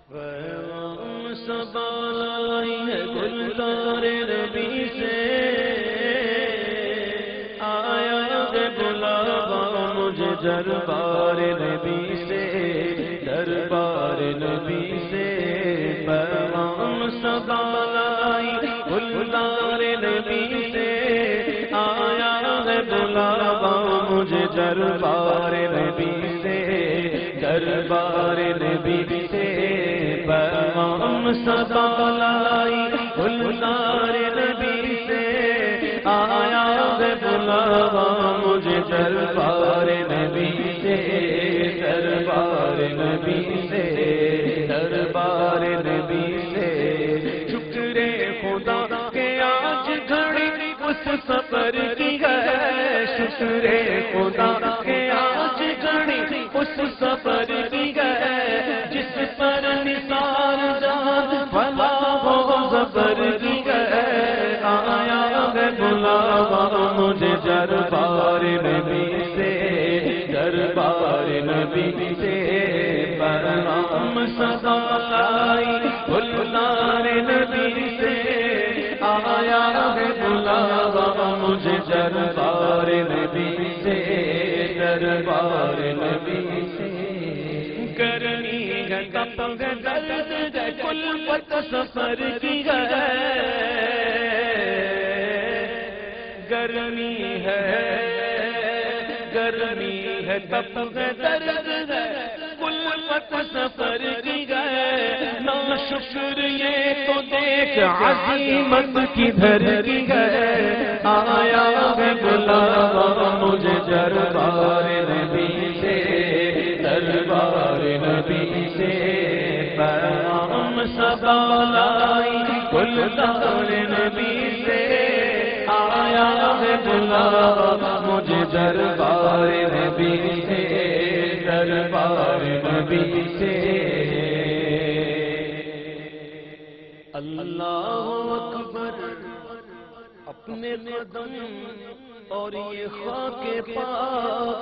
پیغام صبا لائی ہے گلزار نبی سے، آیا ہے بلاوا مجھے دربار نبی سے، دربار نبی سے۔ پیغام صبا لائی گلزار نبی سے، آیا ہے بلاوا مجھے دربار نبی سے، دربار نبی سے۔ پیغام صبا لائی گلزار نبی سے، آیا ہے بلاوا مجھے دربار نبی سے، دربار نبی سے، دربار نبی سے۔ شکر خدا کہ آج گھڑی اس سفر کی ہے، شکر خدا کہ آج گھڑی اس سفر کی ہے، جس پر نثار جان بھلا ہو زبر کی ہے۔ آیا ہے بلاوا مجھے دربار نبی سے، دربار نبی سے۔ پیغام صبا لائی گلزار نبی سے، آیا ہے بلاوا مجھے دربار نبی سے، دربار نبی سے۔ گرمی ہے تپ ہے درد ہے کلفت سفر کی ہے، گرمی ہے تپ ہے درد ہے کلفت سفر کی ہے۔ نا شکر یہ تو دیکھ عظیمت کدھر کی ہے، آیا ہے بلاوا مجھے دربار نبی سے، دربار نبی سے۔ پیغام صبا لائی گلزار نبی سے، آیا ہے بلاوا مجھے دربار نبی سے، دربار نبی سے۔ اللہ اکبر اپنے قدم اور یہ خاک پاک،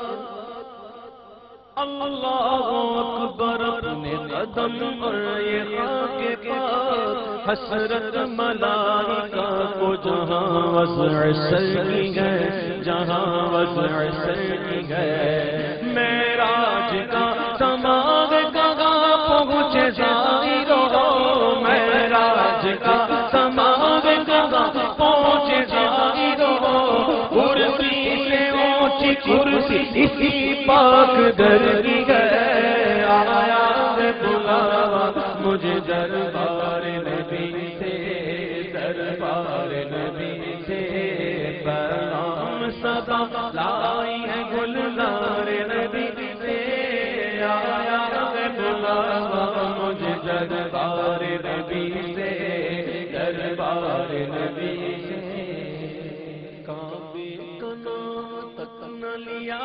اللہ اکبر اپنے قدم اور یہ خاک پاک، حسرت ملائکہ کو جہاں وسع سر کی گئے، جہاں وسع سر کی گئے۔ معراج کا سماغ کہاں پہنچے زائرو، معراج کا سماغ کہاں پہنچے زائرو، کرسی سے اونچی کرسی اسی پاک در کی ہے۔ آیا ہے بلاوا مجھے دربار نبی سے، دربار نبی سے۔ پیغام صبا لائی ہے گلزار نبی سے، آیا ہے بلاوا مجھے دربار نبی سے، دربار نبی سے۔ کعبے کا نام تک نہ لیا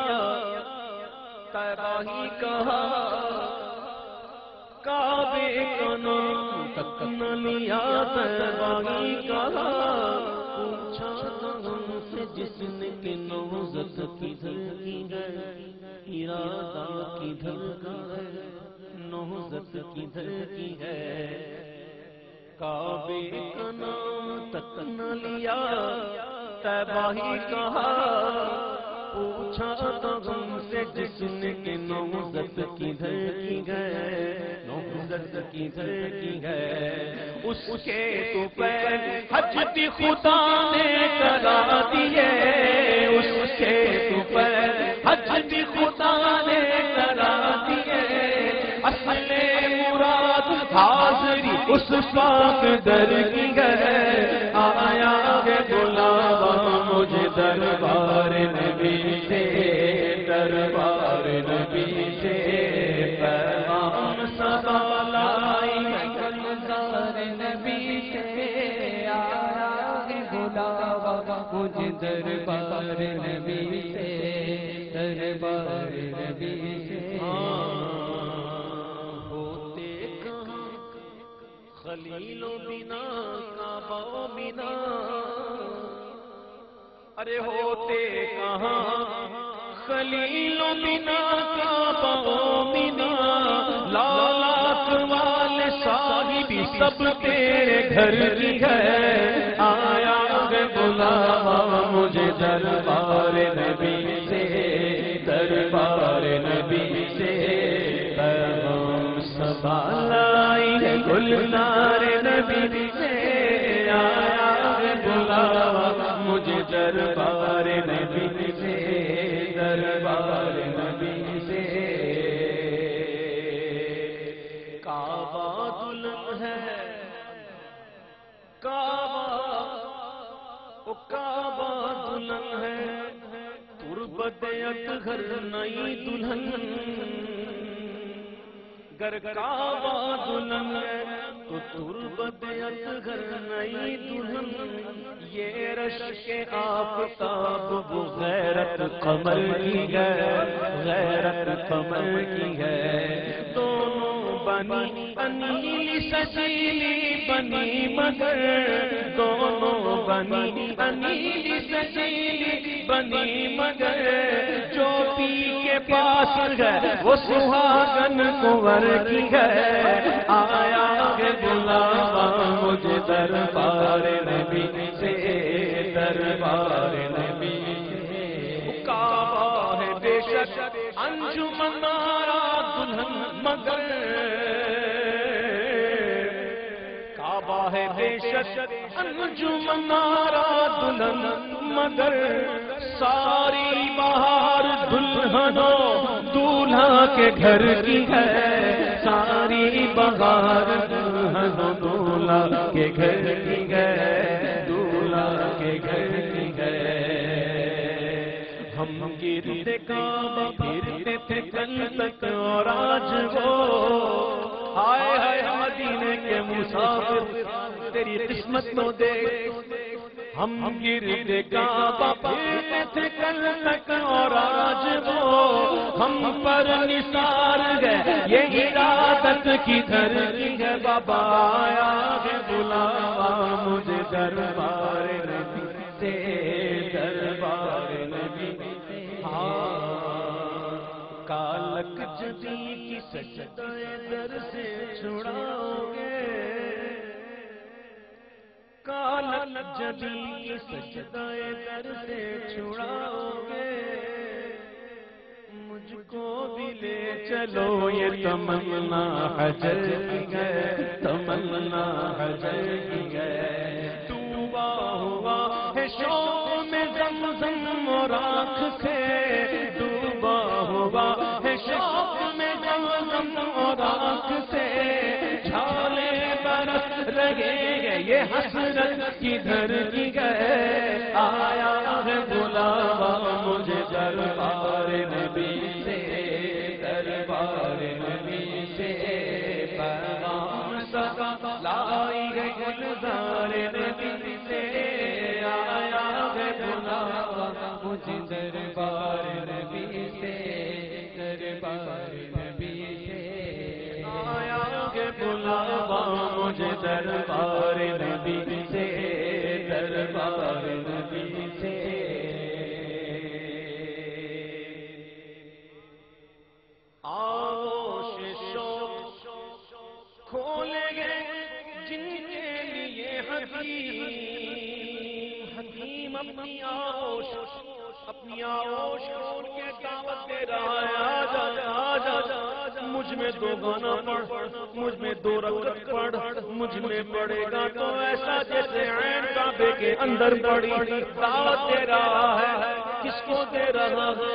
طیبہ ہی کہا، کعبے کا نام تک نہ لیا طیبہ ہی کہا، پوچھا تھا ہم سے جس نے کہ نوزت کدھر کی ہے، ارادہ کدھر کا ہے، نوزت کدھر کی ہے۔ کعبے کا نام تک نہ لیا طیبہ ہی کہا، پوچھا تو ہم سے جس نے کہ نوزت کدھر کی ہے، نوزت کدھر کی ہے۔ اس کے تو پیر حج بھی خدا نے کرا دیے، اس کے تو پیر حج بھی خدا نے کرا دیے۔ اصل مراد حاضری اس پاک در کی ہے، آیا ہے بلاوا مجھے دربار نبی سے، دربار نبی سے۔ پیغام صبا لائی گلزار نبی سے، آیا ہے بلاوا مجھے دربار نبی سے، دربار نبی سے۔ ہوتے کہاں خلیل و بنا کعبہ و بنا، ارے ہوتے کہاں خلیل و بنا کعبہ و بنا، لالات والے صاحبی سب تیرے گھر کی ہے، آیا ہے بلاوا مجھے دربار نبی سے، دربار نبی سے، پیغام صبا لائی ہے گلزار نبی سے، آیا ہے بلاوا مجھے دربار نبی سے، دربار نبی سے۔ کعبہ دلہن ہے، کعبہ او کعبہ دلہن ہے، تربت اطہر نئی دلہن، گر کعبہ دلہن ہے تو تربت اطہر نئی دلہن، یہ رشک آفتاب وہ غیرت قمر کی ہے، غیرت قمر کی ہے، دونوں بنی انیل سجیلی بنی مگر، دونوں بنی انیل سجیلی بنی مگر، جو پی کے پاس ہے وہ سہاگن کنور کی ہے، آیا ہے بلاوا مجھے دربار نبی سے، دربار نبی سے۔ کعبہ ہے بے شک انجمن آرا دلہن مگر، کعبہ ہے بے شک انجمن آرا دلہن مگر، ساری بہار دلہنوں دولہا کے گھر کی ہے، ساری بہار دلہنوں دولہا کے گھر کی ہے، دولہا کے گھر کی ہے۔ ہم گرد کعبہ پھرتے تھے کل تک اور آج وہ، ہائے ہائے مدینے کے مسافر تیری قسمت تو دیکھ، ہم گرد کعبہ پھرتے تھے کل تک اور آج وہ، ہم پر نثار گئے یہ ارادت کی دھر کی ہے، بابا آیا ہے بلاوا مجھے دربار نبی سے، دربار نبی سے۔ کالک جدی کی سجدہ در سے چھڑاؤ گے، کالک جدی کی سجدہ در سے چھڑاؤ گے، مجھ کو بھی لے چلو یہ تمنا حجر کی ہے، تمنا حجر کی ہے، ڈوبا ہوا ہے شوق میں زمزم اور آنکھ سے، ڈوبا ہوا ہے شوق میں زمزم اور آنکھ سے، چھالے برس رہے گے یہ حسرت کدھر کی گئے، آیا ہے بلاوا مجھے دربار نبی سے، دربار نبی سے، پیغام صبا لائی ہے گلزار نبی سے، آیا ہے بلاوا مجھے دربار نبی سے، دربار نبی سے، آیا ہے بلاوا مجھے دربار نبی سے، دربار نبی سے۔ آغوش شوق کھولے گے جن کے لیے حکیم، حکیم اپنی آغوش کھول کے دعوت دے رہا ہے، آجا آجا مجھ میں دو گانا پڑھ، مجھ میں دو رکعت پڑھ، مجھ میں پڑھے گا تو ایسا جیسے عین کعبے کے اندر پڑی، دعوت دے رہا ہے، کس کو دے رہا ہے؟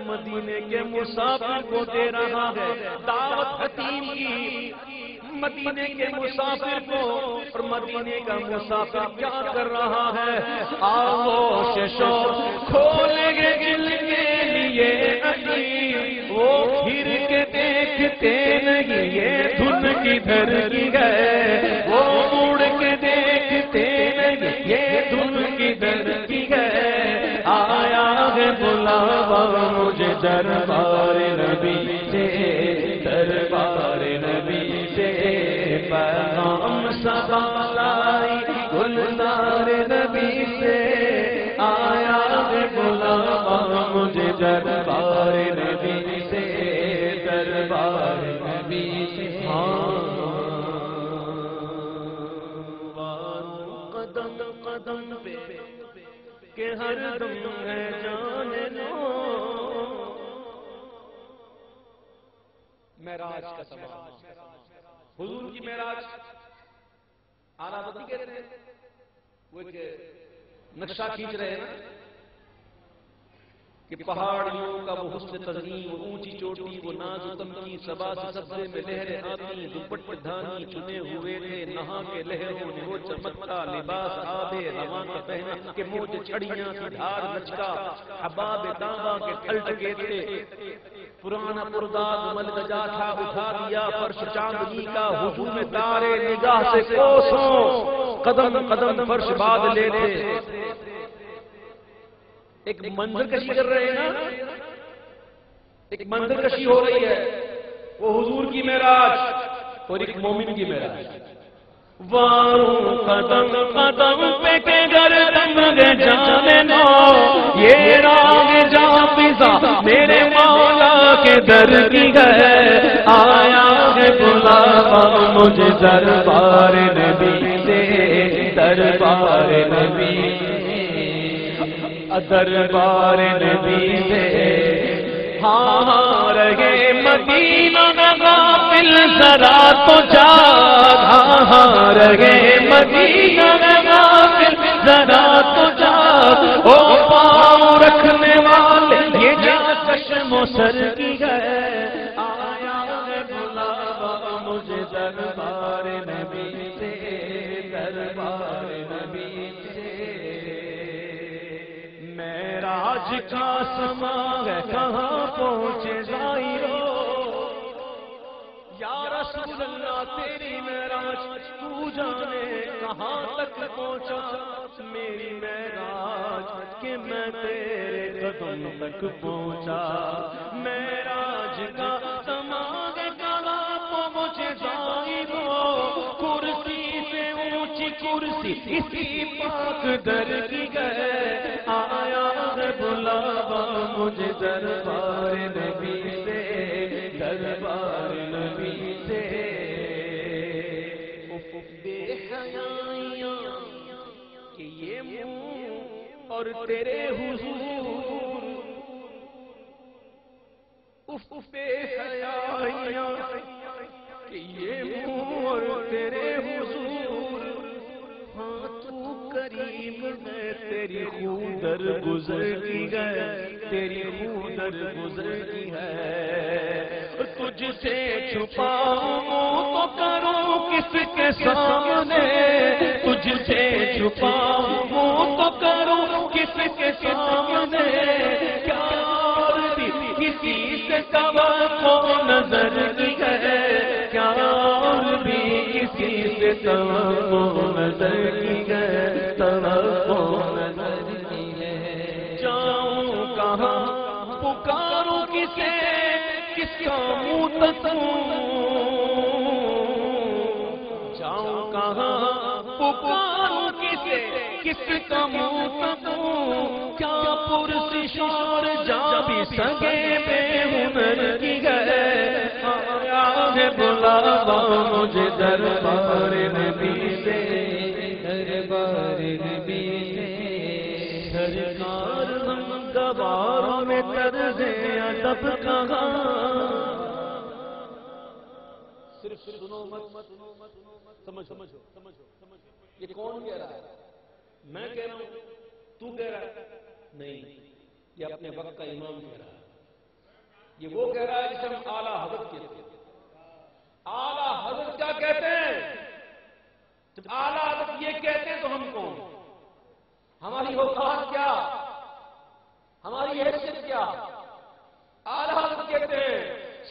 مدینے کے مسافر کو دے رہا ہے دعوت حتیم کی، مدینے کے مسافر کو، اور مدینے کا مسافر کیا کر رہا ہے؟ آغوش شوق کھولیں گے دل کے لیے عظیم، وہ پھر کے دیکھتے نہیں یہ دھن کدھر کی گئے، وہ مڑ کے دیکھتے نہیں یہ دھن کدھر کی گئے، آیا ہے بلاوا مجھے دربار نبی سے، دربار نبی سے، پیغام صبا لائی گلزار نبی سے، آیا ہے بلاوا مجھے دربار نبی سے، دربار نبی سے۔ کہ ہر دم ہے جان نو. معراج کا تمام حضور کی معراج آنا بدی کہتے ہیں. وہ ایک نقشہ کھینچ رہے ہیں کہ پہاڑیوں کا وہ حسن تزئین، وہ اونچی چوٹی، وہ ناز و تمکی، صبا سے سبزے میں لہریں آتی، دوپٹ دھانی چنے ہوئے تھے، نہا کے لہروں نے وہ چمکتا لباس آب رواں کا پہنا کہ موج چھڑیاں کی دھار لچکا، حباب تانبا کے پھلٹکے تھے، پرانا پرداغ ملگجا تھا، اٹھا دیا فرش چاندنی کا، حضور میں تارے نگاہ سے کوسوں قدم قدم فرش باد لیتے. ایک منظر کشی کر رہے ہیں نا، ایک منظر کشی ہو رہی ہے، وہ حضور کی معراج اور ایک مومن کی معراج. واروں قدم قدم پہ کے گردن گے جانے نو، یہ راگ جا فضا میرے مولا کے در کی ہے، آیا ہے بلاوا مجھے دربار نبی سے، دربار نبی دربار نبی سے. ہاں رہے مدینہ غافل ذرا تو جاگ، ہاں رہے مدینہ غافل ذرا تو جاگ، او پاؤں رکھنے والے یہ جا چشم و سر کی ہے، آیا ہے بلاوا مجھے دربار نبی سے، دربار نبی سے. معراج کا سما ہے کہاں پہنچے زائرو، یا رسول اللہ تیری معراج تو جانے کہاں تک پہنچا. میری معراج کہ میں تیرے قدم تک پہنچا. معراج کا سما ہے کہاں پہنچے زائرو، کرسی سے اونچی کرسی اسی پاک در کی گئے، آیا ہے بلاوا مجھے دربار نبی سے، دربار نبی سے. بے حیائیاں کہ یہ منہ اور تیرے حضور، بے حیائیاں کہ یہ منہ اور تیرے حضور. ہاں تو قریب ہے تیری خون در گزر کی ہے، تیری خون در گزر کی ہے. تجھ سے چھپاؤں تو کروں کس کے سامنے، تجھ سے چھپاؤں تو کروں کس کے سامنے. کیا اور بھی کسی سے توقع نظر کی ہے، کیا اور بھی کسی سے توقع نظر کی ہے، توقع نظر کی ہے. جاؤں کہاں پکاروں کسے، کس کا منہ تکوں، جاؤں کہاں پکاروں کسے، کس کا منہ تکوں. کیا پرسش اور جا بھی سکے بے ہنر کی ہے، آیا ہے بلاوا مجھے دربار نبی سے، دربار نبی سے. سرکار ہم گواروں میں طرز ادب کہاں، صرف سنو مت سمجھو. یہ کون کہہ رہا ہے؟ میں کہہ رہا ہوں، تو کہہ رہا ہے؟ نہیں، یہ اپنے وقت کا امام کہہ رہا ہے. یہ وہ کہہ رہا ہے جسے ہم اعلیٰ حضرت کہتے ہیں. اعلیٰ حضرت کیا کہتے ہیں؟ جب اعلیٰ حضرت یہ کہتے ہیں تو ہم کون؟ ہماری اوقات کیا، ہماری حیثیت کیا؟ اعلیٰ حضرت کہتے ہیں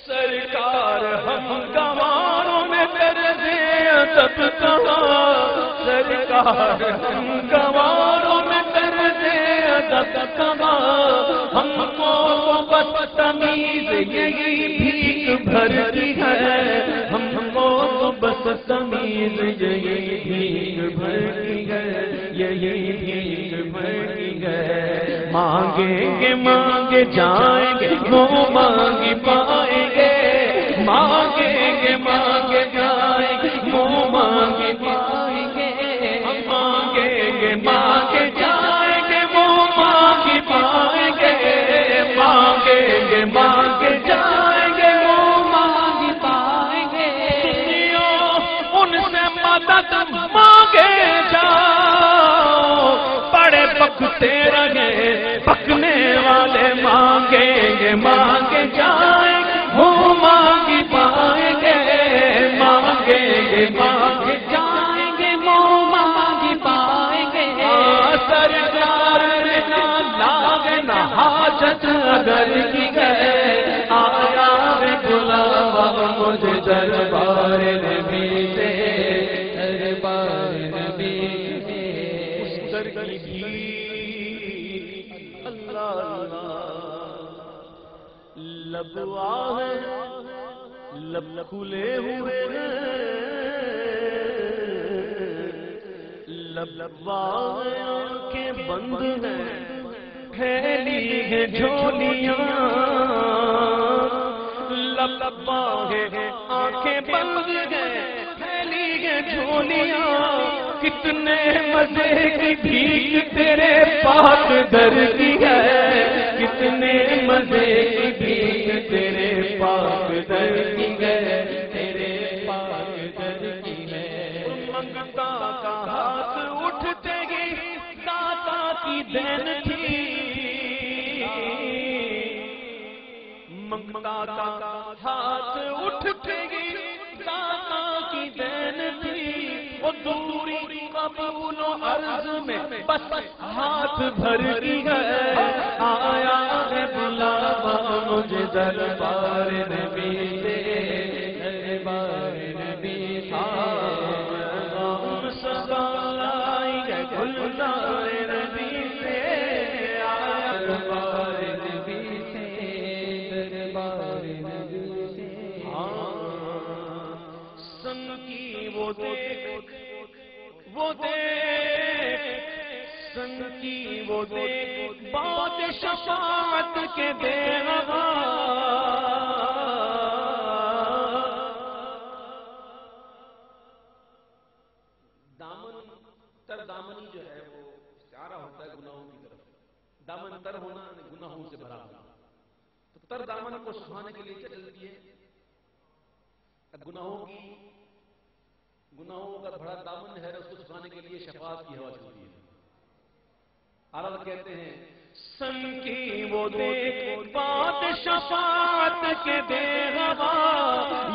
سرکار ہم گواروں میں طرز ادب کہاں، سرکار ہم گواروں میں طرز ادب کہاں. ہم کو بس تمیز یہی بھیک بھرتی ہے، ہم کو بس تمیز یہی بھیک بھرتی ہے، یہی بھیک بھرتی ہے. مانگیں گے مانگے جائیں گے، وہ مانگی پائیں گے، مانگیں گے مانگے جائیں گے، وہ مانگی پائیں گے. ہم مانگیں گے مانگے جائیں گے، وہ پکتے رہے پکنے والے مانگیں گے مانگے جائیں گے وہ مانگی پائیں گے مانگیں گے مانگے جائیں گے وہ مانگی پائیں گے سرکار نے نہ لاگے نہ حاجت اگر کی گئے آیا ہے بلاوا مجھے دربار نبی سے دربار نبی سے اس در کی بھی اللہ لب آہ لب کھلے ہوئے لب آنکھیں بند ہیں پھیلی ہے جھولیاں لب آنکھیں بند ہیں پھیلی ہے جھولیاں کتنے مزے کی بھیک تیرے پاک در کی ہے کتنے مزے کی بھیک تیرے پاک در کی ہے تیرے پاک در کی ہے منگتا کا ہاتھ اٹھتے گی داتا کی دین تھی منگتا کا ہاتھ اٹھتے گی داتا کی دین تھی وہ دوری قبول و عرض میں بس ہاتھ بھر کی ہے آیا ہے بلاوا مجھے دربار نبی سے دربار نبی سے غم سزا لائی ہے گلزار نبی سے آیا دربار نبی سے دربار نبی سے سن کی وہ دیکھ سن کی وہ دیکھ باد شفاعت کے دے رہا دامن تر دامنی جو ہے وہ استعارہ ہوتا ہے گناہوں کی طرف دامن تر ہونا گناہوں سے بھرا ہونا تو تر دامن کو سکھانے کے لیے کیا چلتی ہے گناہوں کا بڑا دامن ہے اس کو سکھانے کے لیے شفاعت کی ہوا چلتی ہے عرب کہتے ہیں سن کی وہ دیکھ بات شفاعت کے دے رہا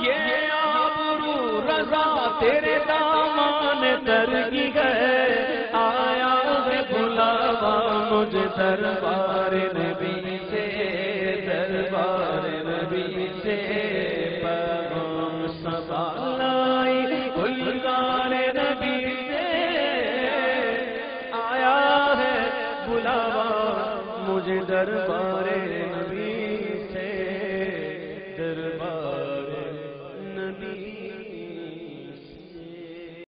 یہ آبرو رضا تیرے دامان در کی گئے آیا ہے بلاوا مجھے دربار نبی سے دربار نبی سے پیغام سبا لائی گلزار نبی سے آیا ہے بلاوا مجھے دربار نبی